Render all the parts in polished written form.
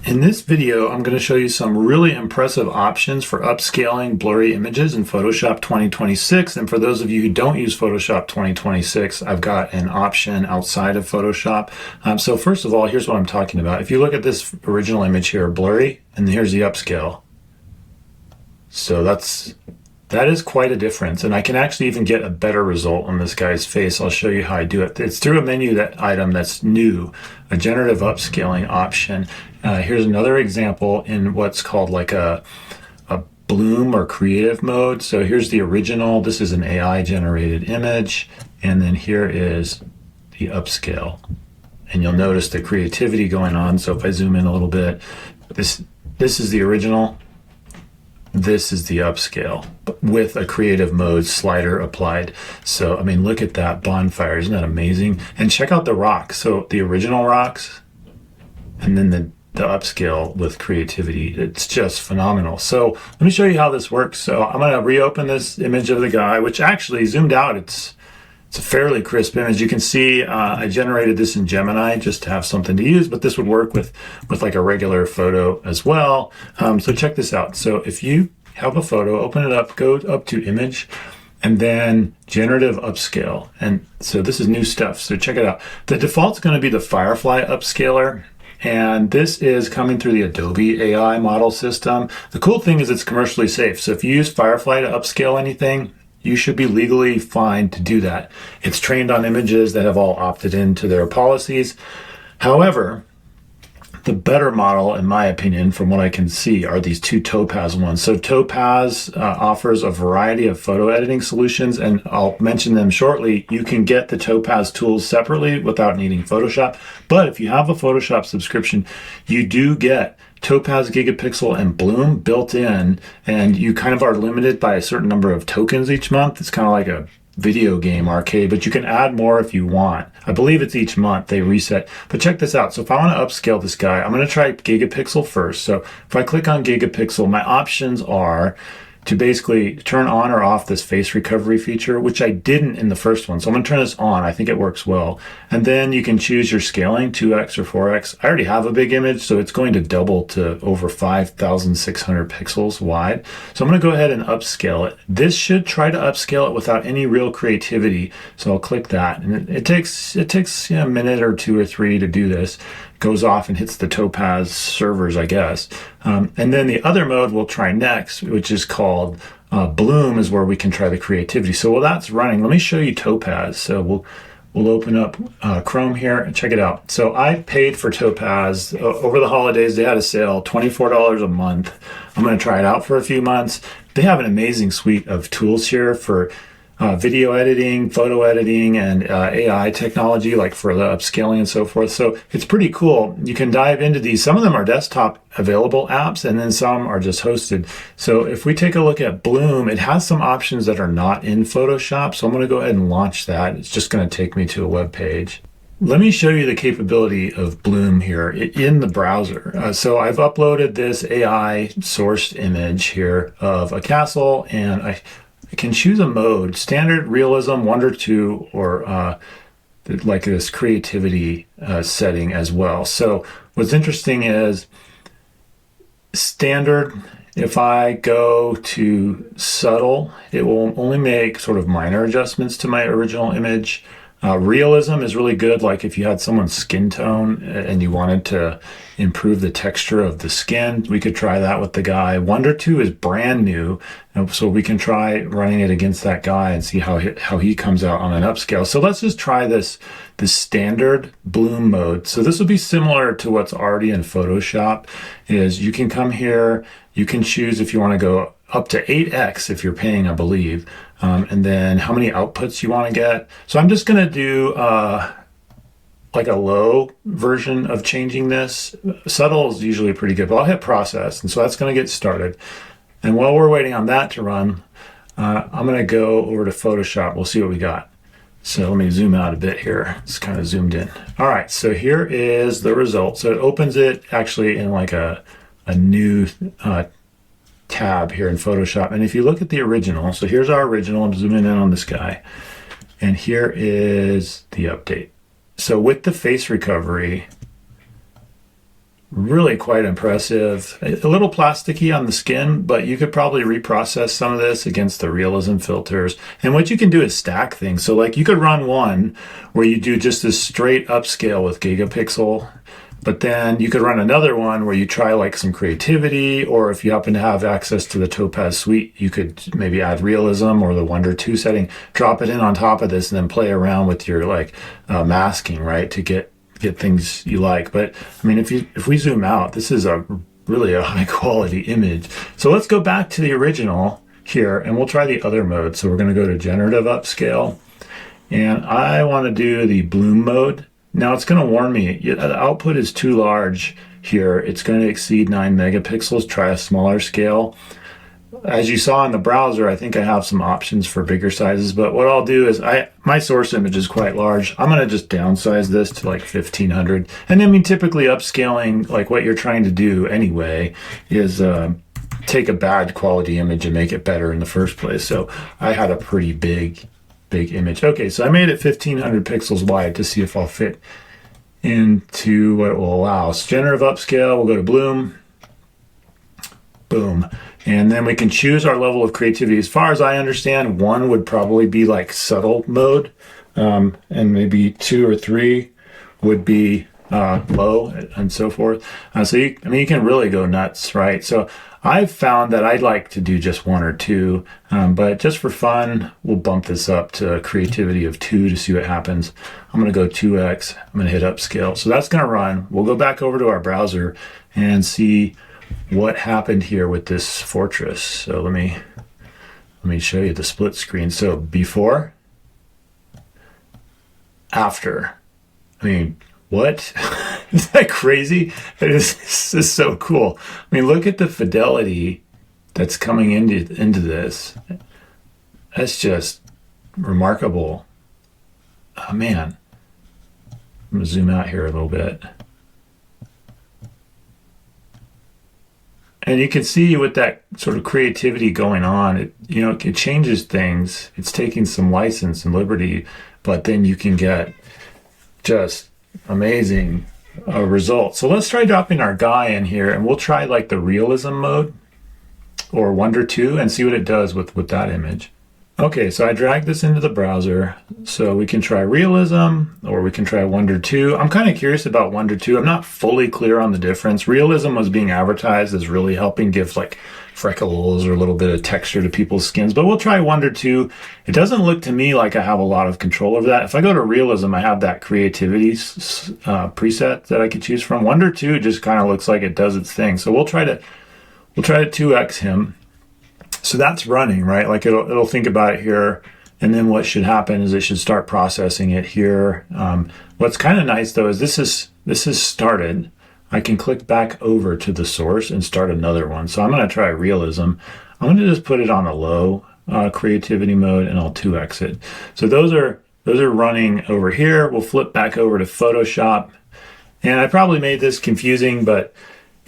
In this video, I'm going to show you some really impressive options for upscaling blurry images in Photoshop 2026. And for those of you who don't use Photoshop 2026, I've got an option outside of Photoshop. So first of all, here's what I'm talking about. If you look at this original image here, blurry, and here's the upscale. So that is quite a difference, and I can actually even get a better result on this guy's face. I'll show you how I do it. It's through a menu item that's new, a generative upscaling option. Here's another example in what's called like a bloom or creative mode. So here's the original. This is an AI generated image, and then here is the upscale. And you'll notice the creativity going on. So if I zoom in a little bit, this is the original. This is the upscale with a creative mode slider applied. So, I mean, look at that bonfire. Isn't that amazing? And check out the rocks. So the original rocks and then the upscale with creativity. It's just phenomenal. So let me show you how this works. So I'm going to reopen this image of the guy, which actually zoomed out. It's a fairly crisp image. You can see I generated this in Gemini just to have something to use, but this would work with like a regular photo as well. So check this out. So if you have a photo, open it up, go up to image, and then generative upscale. And so this is new stuff. So check it out. The default's going to be the Firefly upscaler. And this is coming through the Adobe AI model system. The cool thing is it's commercially safe. So if you use Firefly to upscale anything, you should be legally fine to do that. It's trained on images that have all opted into their policies. However, the better model, in my opinion, from what I can see, are these two Topaz ones. So Topaz offers a variety of photo editing solutions, and I'll mention them shortly. You can get the Topaz tools separately without needing Photoshop. But if you have a Photoshop subscription, you do get Topaz Gigapixel and Bloom built in, and you kind of are limited by a certain number of tokens each month. It's kind of like a video game arcade, but you can add more if you want. I believe it's each month they reset. But check this out. So if I want to upscale this guy, I'm going to try Gigapixel first. So if I click on Gigapixel, my options are to basically turn on or off this face recovery feature, which I didn't in the first one. So I'm going to turn this on. I think it works well. And then you can choose your scaling, 2x or 4x. I already have a big image, so it's going to double to over 5,600 pixels wide. So I'm going to go ahead and upscale it. This should try to upscale it without any real creativity. So I'll click that. And it takes a minute or two or three to do this. Goes off and hits the Topaz servers, I guess. And then the other mode we'll try next, which is called Bloom, is where we can try the creativity. So while that's running, let me show you Topaz. So we'll open up Chrome here and check it out. So I paid for Topaz over the holidays. They had a sale, $24 a month. I'm going to try it out for a few months. They have an amazing suite of tools here for video editing, photo editing, and AI technology, like for the upscaling and so forth. So it's pretty cool. You can dive into these. Some of them are desktop available apps, and then some are just hosted. So if we take a look at Bloom, it has some options that are not in Photoshop. So I'm going to go ahead and launch that. It's just going to take me to a web page. Let me show you the capability of Bloom here in the browser. So I've uploaded this AI sourced image here of a castle, and I can choose a mode, standard, realism, Wonder 2, or like this creativity setting as well. So what's interesting is standard, if I go to subtle, it will only make sort of minor adjustments to my original image. Realism is really good, like if you had someone's skin tone and you wanted to improve the texture of the skin, we could try that with the guy. Wonder 2 is brand new, so we can try running it against that guy and see how he comes out on an upscale. So let's just try this standard Bloom mode. So this would be similar to what's already in Photoshop. Is you can come here, you can choose if you want to go up to 8x if you're paying, I believe, and then how many outputs you want to get. So I'm just going to do like a low version of changing this. Subtle is usually pretty good, but I'll hit process, and so that's going to get started. And while we're waiting on that to run, I'm going to go over to Photoshop. We'll see what we got. So let me zoom out a bit here. It's kind of zoomed in. All right, so here is the result. So it opens it actually in like a new tab here in Photoshop. And if you look at the original, so here's our original. I'm zooming in on this guy. And here is the update. So with the face recovery, Really quite impressive. A little plasticky on the skin, but you could probably reprocess some of this against the realism filters. And what you can do is stack things. So like you could run one where you do just this straight upscale with gigapixel, but then you could run another one where you try like some creativity, or if you happen to have access to the Topaz suite, you could maybe add realism or the Wonder 2 setting, drop it in on top of this and then play around with your like masking, right, to get things you like. But I mean, if we zoom out, this is really a high quality image. So let's go back to the original here and we'll try the other mode. So we're going to go to generative upscale and I want to do the bloom mode. Now it's going to warn me the output is too large here. It's going to exceed 9 megapixels. Try a smaller scale. As you saw in the browser, I think I have some options for bigger sizes, but what I'll do is my source image is quite large. I'm going to just downsize this to like 1500. And I mean, typically upscaling, like what you're trying to do anyway, is take a bad quality image and make it better in the first place. So I had a pretty big image. Okay, so I made it 1500 pixels wide to see if I'll fit into what it will allow. So generative upscale, we'll go to bloom. Boom. And then we can choose our level of creativity. As far as I understand, 1 would probably be like subtle mode, and maybe 2 or 3 would be low, and so forth. So you can really go nuts, right? So I've found that I'd like to do just 1 or 2, but just for fun, we'll bump this up to creativity of 2 to see what happens. I'm going to go 2x. I'm going to hit upscale. So that's going to run. We'll go back over to our browser and see what happened here with this fortress. So let me show you the split screen. So before, after. I mean, what? Is that crazy? This is so cool. I mean, look at the fidelity that's coming into this. That's just remarkable. Oh man. I'm gonna zoom out here a little bit. And you can see with that sort of creativity going on, it changes things. It's taking some license and liberty, but then you can get just amazing results. So let's try dropping our guy in here and we'll try like the realism mode or Wonder 2 and see what it does with that image. Okay, so I dragged this into the browser. So we can try realism or we can try Wonder 2. I'm kind of curious about Wonder 2. I'm not fully clear on the difference. Realism was being advertised as really helping give like freckles or a little bit of texture to people's skins, but we'll try Wonder 2. It doesn't look to me like I have a lot of control over that. If I go to realism, I have that creativity preset that I could choose from. Wonder 2 just kind of looks like it does its thing. So we'll try to 2x him. So that's running, right? Like it'll think about it here. And then what should happen is it should start processing it here. What's kind of nice though is this is started. I can click back over to the source and start another one. So I'm going to try realism. I'm going to just put it on a low creativity mode and I'll 2x it. So those are running over here. We'll flip back over to Photoshop. And I probably made this confusing, but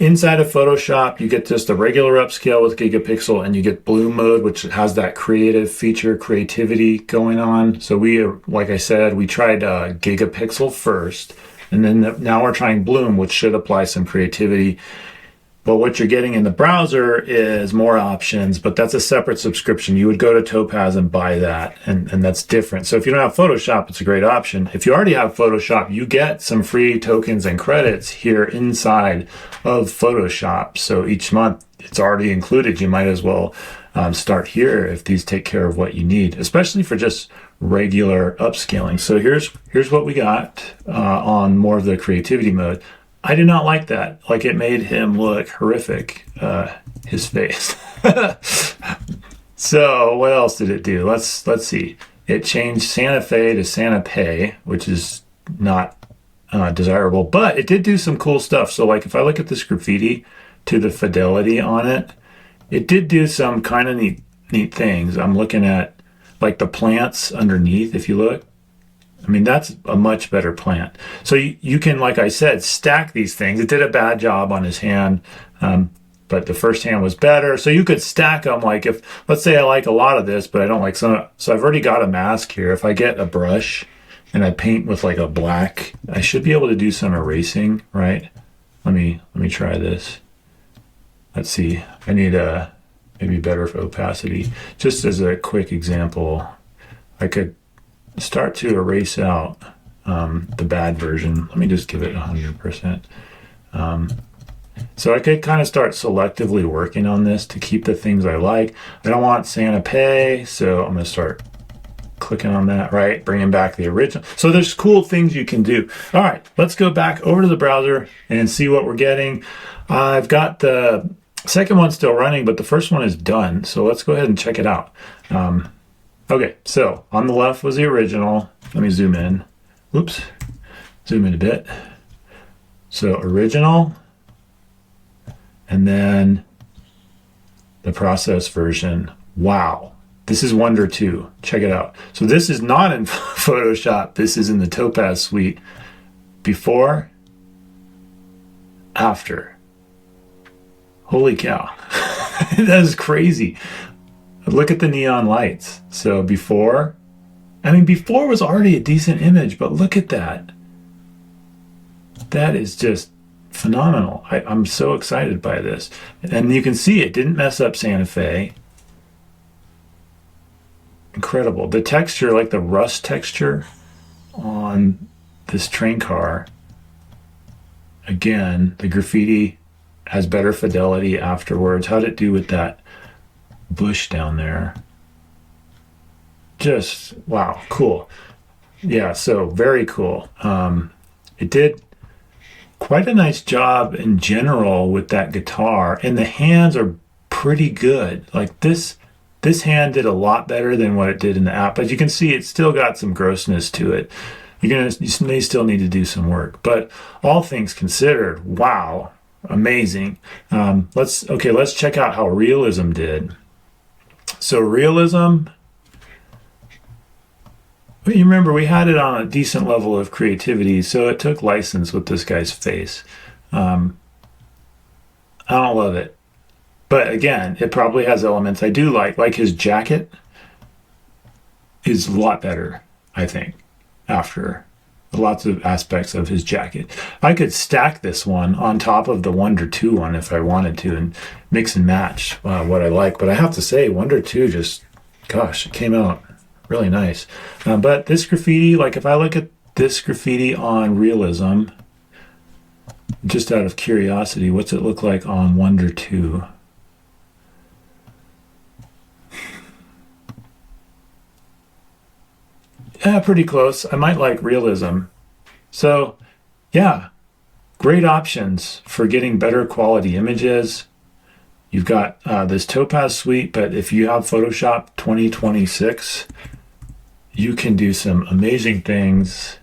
inside of Photoshop, you get just a regular upscale with gigapixel and you get bloom mode, which has that creative feature, creativity going on. So like I said, we tried gigapixel first, and then now we're trying bloom, which should apply some creativity. But what you're getting in the browser is more options, but that's a separate subscription. You would go to Topaz and buy that, and that's different. So if you don't have Photoshop, it's a great option. If you already have Photoshop, you get some free tokens and credits here inside of Photoshop. So each month it's already included. You might as well start here if these take care of what you need, especially for just regular upscaling. So here's what we got on more of the creativity mode. I did not like that. Like it made him look horrific, his face. So what else did it do? Let's see. It changed Santa Fe to Santa Pe, which is not desirable, but it did do some cool stuff. So like if I look at this graffiti to the fidelity on it, it did do some kind of neat things. I'm looking at like the plants underneath, if you look. I mean, that's a much better plant. So you can, like I said, stack these things. It did a bad job on his hand, but the first hand was better. So you could stack them. Like if, let's say I like a lot of this, but I don't like some. So I've already got a mask here. If I get a brush and I paint with like a black, I should be able to do some erasing, right? Let me try this. Let's see. I need a maybe better for opacity. Just as a quick example, I could start to erase out the bad version. Let me just give it 100%. So I could kind of start selectively working on this to keep the things I like. I don't want Santa Fe, so I'm going to start clicking on that, right? Bringing back the original. So there's cool things you can do. All right, let's go back over to the browser and see what we're getting. I've got the second one still running, but the first one is done. So let's go ahead and check it out. Okay, so on the left was the original. Let me zoom in. Whoops, zoom in a bit. So original, and then the process version. Wow, this is Wonder 2. Check it out. So this is not in Photoshop. This is in the Topaz suite. Before, after. Holy cow. That is crazy. Look at the neon lights. So before, I mean, before was already a decent image, but look at that. That is just phenomenal. I'm so excited by this. And you can see it didn't mess up Santa Fe. Incredible. The texture, like the rust texture on this train car. Again, the graffiti has better fidelity afterwards. How'd it do with that bush down there? Just, wow, cool. Yeah, so very cool. It did quite a nice job in general with that guitar, and the hands are pretty good. Like this hand did a lot better than what it did in the app, but you can see it's still got some grossness to it. You may still need to do some work, but all things considered, wow, amazing. Let's check out how realism did. So realism, you remember we had it on a decent level of creativity, so it took license with this guy's face. I don't love it, but again, it probably has elements I do like his jacket is a lot better, I think, after lots of aspects of his jacket. I could stack this one on top of the Wonder 2 one if I wanted to and mix and match what I like, but I have to say Wonder 2 just, gosh, it came out really nice. But this graffiti, like if I look at this graffiti on realism, just out of curiosity, what's it look like on Wonder 2? Yeah, pretty close. I might like realism. So yeah, great options for getting better quality images. You've got this Topaz suite, but if you have Photoshop 2026, you can do some amazing things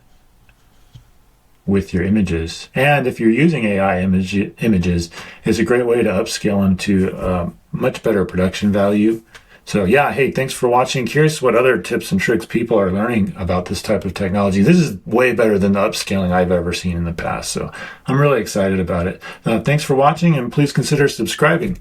with your images. And if you're using AI images, it's a great way to upscale them to much better production value. So yeah, hey, thanks for watching. Curious what other tips and tricks people are learning about this type of technology. This is way better than the upscaling I've ever seen in the past. So I'm really excited about it. Thanks for watching, and please consider subscribing.